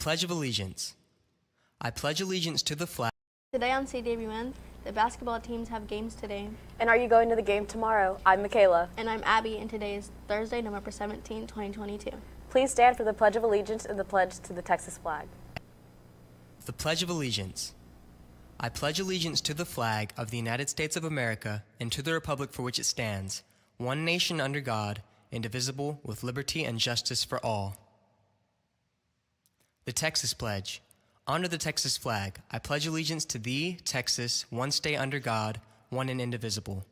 Pledge of Allegiance. I pledge allegiance to the flag. Today on CWN, the basketball teams have games today. And are you going to the game tomorrow? I'm Michaela. And I'm Abby, and today is Thursday, November 17, 2022. Please stand for the Pledge of Allegiance and the pledge to the Texas flag. The Pledge of Allegiance. I pledge allegiance to the flag of the United States of America and to the republic for which it stands, one nation under God, indivisible, with liberty and justice for all. The Texas Pledge. Under the Texas flag, I pledge allegiance to thee, Texas, one state under God, one and indivisible.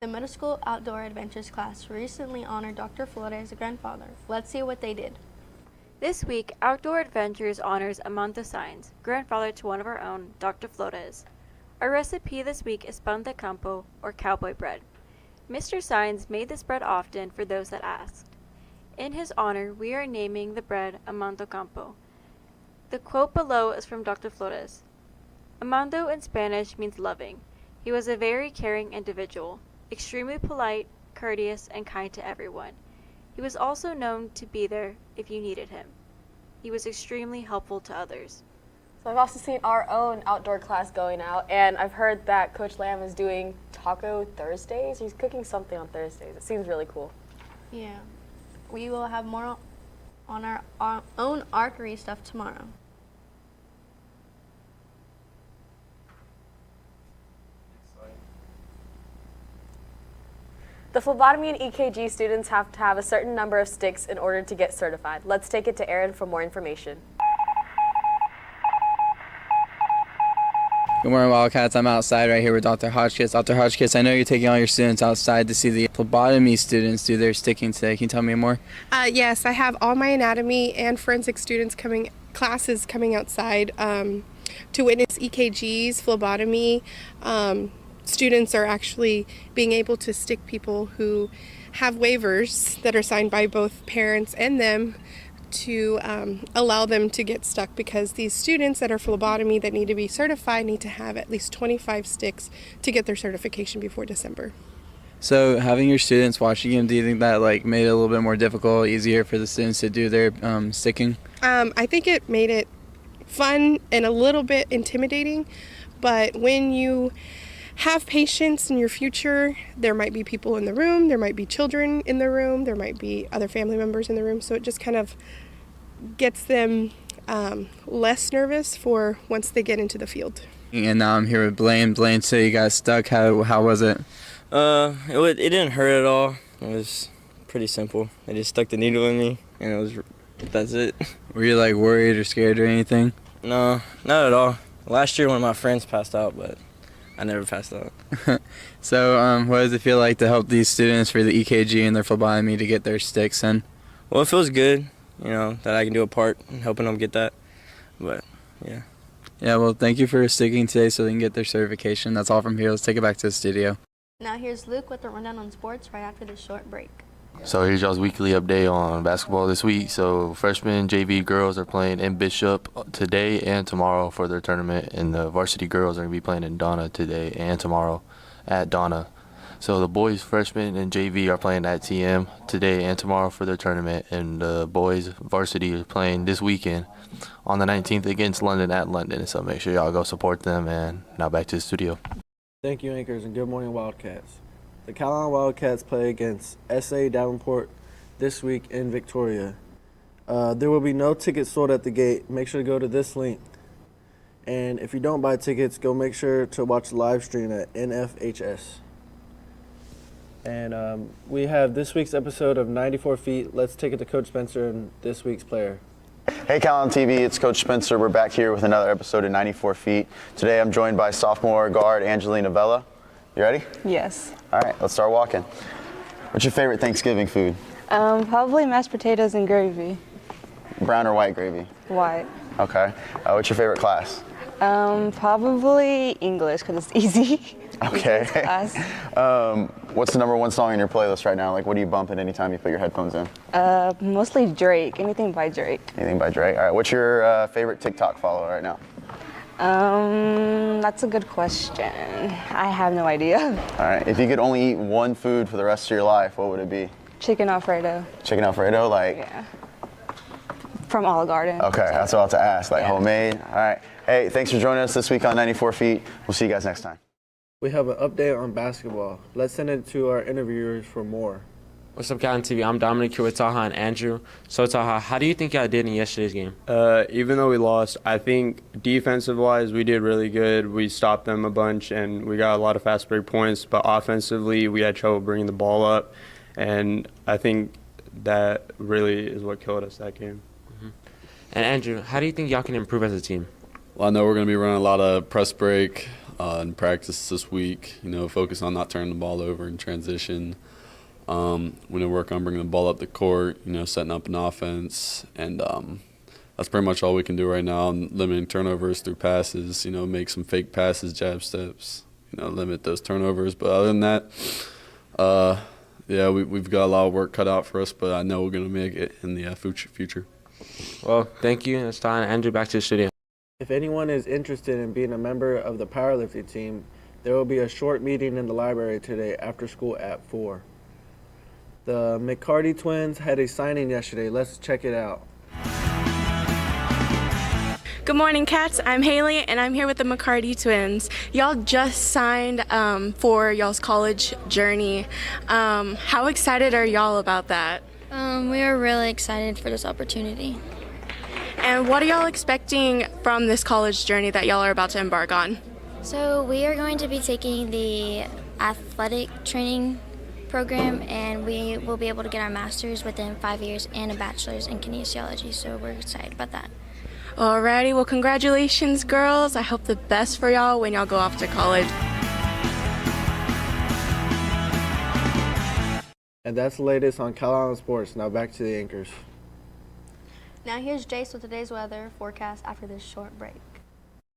The middle school outdoor adventures class recently honored Dr. Flores' grandfather. Let's see what they did. This week, Outdoor Adventures honors Amanda Sainz, grandfather to one of our own, Dr. Flores. Our recipe this week is pan de campo, or cowboy bread. Mr. Sainz made this bread often for those that asked. In his honor, we are naming the bread Amando Campo. The quote below is from Dr. Flores. Amando in Spanish means loving. He was a very caring individual, extremely polite, courteous, and kind to everyone. He was also known to be there if you needed him. He was extremely helpful to others. So I've also seen our own outdoor class going out, and I've heard that Coach Lamb is doing Taco Thursdays. He's cooking something on Thursdays. It seems really cool. Yeah. We will have more on our own archery stuff tomorrow. The phlebotomy and EKG students have to have a certain number of sticks in order to get certified. Let's take it to Aaron for more information. Good morning, Wildcats. I'm outside right here with Dr. Hodgkiss. Dr. Hodgkiss, I know you're taking all your students outside to see the phlebotomy students do their sticking today. Can you tell me more? Yes, I have all my anatomy and forensic students classes coming outside to witness EKGs, phlebotomy. Students are actually being able to stick people who have waivers that are signed by both parents and them to allow them to get stuck, because these students that are phlebotomy that need to be certified need to have at least 25 sticks to get their certification before December. So having your students watching you, do you think that made it a little bit more difficult, easier for the students to do their sticking? I think it made it fun and a little bit intimidating, but when you have patience in your future, there might be people in the room, there might be children in the room, there might be other family members in the room, so it just kind of gets them less nervous for once they get into the field. And now I'm here with Blaine. Blaine, so you got stuck. How was it? It didn't hurt at all. It was pretty simple. They just stuck the needle in me, and that's it. Were you worried or scared or anything? No, not at all. Last year one of my friends passed out, but I never passed out. So what does it feel like to help these students for the EKG and their phlebotomy to get their sticks in? Well, it feels good, that I can do a part in helping them get that. But, yeah. Yeah, well, thank you for sticking today so they can get their certification. That's all from here. Let's take it back to the studio. Now here's Luke with the rundown on sports right after this short break. So here's y'all's weekly update on basketball this week. So freshmen JV girls are playing in Bishop today and tomorrow for their tournament, and the varsity girls are going to be playing in Donna today and tomorrow at Donna. So the boys freshmen and JV are playing at TM today and tomorrow for their tournament, and the boys varsity is playing this weekend on the 19th against London at London. So make sure y'all go support them. And now back to the studio. Thank you, anchors, and good morning, Wildcats. The Calallen Wildcats play against SA Davenport this week in Victoria. There will be no tickets sold at the gate. Make sure to go to this link. And if you don't buy tickets, go make sure to watch the live stream at NFHS. And we have this week's episode of 94 Feet. Let's take it to Coach Spencer and this week's player. Hey Calallen TV, it's Coach Spencer. We're back here with another episode of 94 Feet. Today I'm joined by sophomore guard Angelina Vella. You ready? Yes. All right, let's start walking. What's your favorite Thanksgiving food? Probably mashed potatoes and gravy. Brown or white gravy? White. Okay. What's your favorite class? Probably English because it's easy. Okay. Easy class. What's the number one song in your playlist right now? Like, what do you bump at any time you put your headphones in? Mostly Drake. Anything by Drake. Anything by Drake? All right. What's your favorite TikTok follower right now? That's a good question. I have no idea. All right. If you could only eat one food for the rest of your life, what would it be? Chicken Alfredo. Chicken Alfredo? Like? Yeah. From Olive Garden. Okay, that's what I have to ask. Like homemade? All right. Hey, thanks for joining us this week on 94 Feet. We'll see you guys next time. We have an update on basketball. Let's send it to our interviewers for more. What's up, Calallen TV? I'm Dominic here with Taha and Andrew. So, Taha, how do you think y'all did in yesterday's game? Even though we lost, I think defensive-wise we did really good. We stopped them a bunch, and we got a lot of fast break points. But offensively, we had trouble bringing the ball up, and I think that really is what killed us that game. Mm-hmm. And Andrew, how do you think y'all can improve as a team? Well, I know we're going to be running a lot of press break in practice this week. Focus on not turning the ball over in transition. We're going to work on bringing the ball up the court, setting up an offense. And that's pretty much all we can do right now, limiting turnovers through passes, make some fake passes, jab steps, limit those turnovers. But other than that, we've got a lot of work cut out for us, but I know we're going to make it in the future. Well, thank you. It's time. Andrew, back to the studio. If anyone is interested in being a member of the powerlifting team, there will be a short meeting in the library today after school at 4. The McCarty twins had a signing yesterday. Let's check it out. Good morning, Cats. I'm Haley, and I'm here with the McCarty twins. Y'all just signed for y'all's college journey. How excited are y'all about that? We are really excited for this opportunity. And what are y'all expecting from this college journey that y'all are about to embark on? So we are going to be taking the athletic training program, and we will be able to get our master's within 5 years and a bachelor's in kinesiology, so we're excited about that. Alrighty, well, congratulations, girls. I hope the best for y'all when y'all go off to college. And that's the latest on Calallen Sports. Now back to the anchors. Now here's Jace with today's weather forecast after this short break.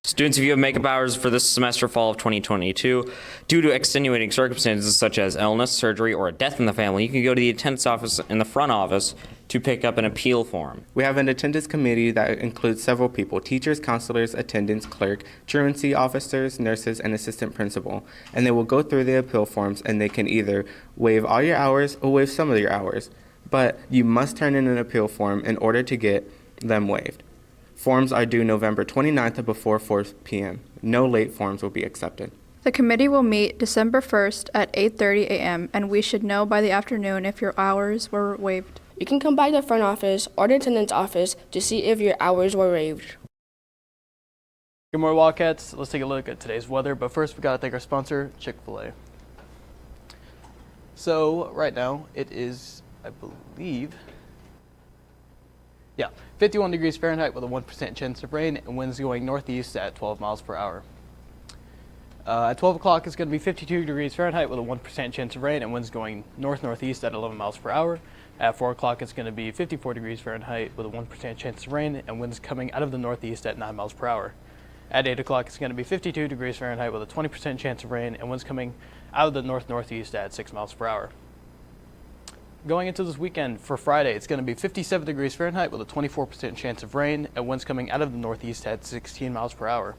Students, if you have makeup hours for this semester, fall of 2022, due to extenuating circumstances such as illness, surgery, or a death in the family, you can go to the attendance office in the front office to pick up an appeal form. We have an attendance committee that includes several people: teachers, counselors, attendance clerk, truancy officers, nurses, and assistant principal. And they will go through the appeal forms, and they can either waive all your hours or waive some of your hours. But you must turn in an appeal form in order to get them waived. Forms are due November 29th before 4 p.m. No late forms will be accepted. The committee will meet December 1st at 8:30 a.m. and we should know by the afternoon if your hours were waived. You can come by the front office or the attendance office to see if your hours were waived. Good morning, Wildcats. Let's take a look at today's weather, but first we gotta thank our sponsor, Chick-fil-A. So right now it is, I believe, 51 degrees Fahrenheit with a 1% chance of rain, and winds going northeast at 12 miles per hour. At 12 o'clock, it's going to be 52 degrees Fahrenheit with a 1% chance of rain, and winds going north-northeast at 11 miles per hour. At 4 o'clock, it's going to be 54 degrees Fahrenheit with a 1% chance of rain, and winds coming out of the northeast at 9 miles per hour. At 8 o'clock, it's going to be 52 degrees Fahrenheit with a 20% chance of rain, and winds coming out of the north-northeast at 6 miles per hour. Going into this weekend, for Friday, it's going to be 57 degrees Fahrenheit with a 24% chance of rain, and winds coming out of the northeast at 16 miles per hour.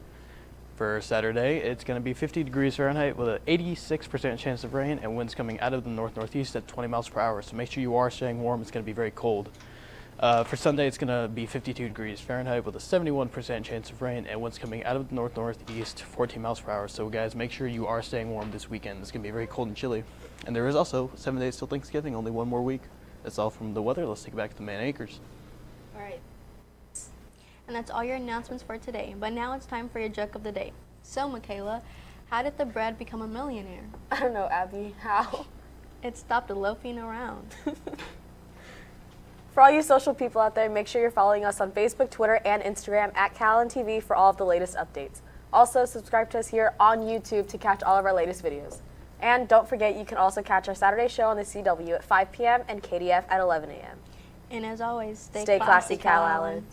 For Saturday, it's going to be 50 degrees Fahrenheit with an 86% chance of rain, and winds coming out of the north-northeast at 20 miles per hour. So make sure you are staying warm. It's going to be very cold. For Sunday, it's going to be 52 degrees Fahrenheit with a 71% chance of rain, and winds coming out of the north-northeast 14 miles per hour. So guys, make sure you are staying warm this weekend. It's going to be very cold and chilly. And there is also 7 days till Thanksgiving, only one more week. That's all from the weather. Let's take it back to the main anchors. All right. And that's all your announcements for today. But now it's time for your joke of the day. So, Michaela, how did the bread become a millionaire? I don't know, Abby. How? It stopped loafing around. For all you social people out there, make sure you're following us on Facebook, Twitter, and Instagram at CalallenTV for all of the latest updates. Also, subscribe to us here on YouTube to catch all of our latest videos. And don't forget, you can also catch our Saturday show on the CW at 5 p.m. and KDF at 11 a.m. And as always, Stay classy, Calallen.